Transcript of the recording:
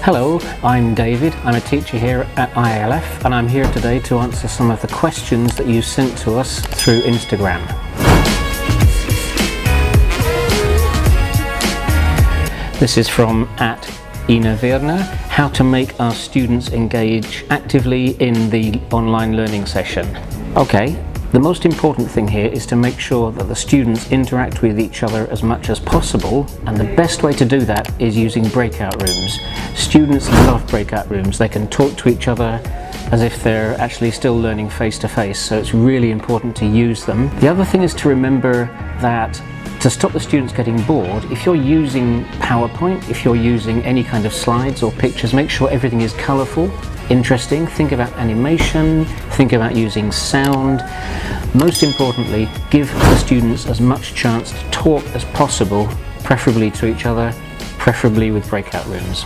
Hello, I'm David. I'm a teacher here at IALF and I'm here today to answer some of the questions that you sent to us through Instagram. This is from @INAVIRNA, how to make our students engage actively in the online learning session. Okay, the most important thing here is to make sure that the students interact with each other as much as possible, and the best way to do that is using breakout rooms. Students love breakout rooms. They can talk to each other as if they're actually still learning face to face, so it's really important to use them. The other thing is to remember that to stop the students getting bored, if you're using PowerPoint, if you're using any kind of slides or pictures, make sure everything is colourful, interesting. Think about animation, think about using sound. Most importantly, give the students as much chance to talk as possible, preferably to each other, preferably with breakout rooms.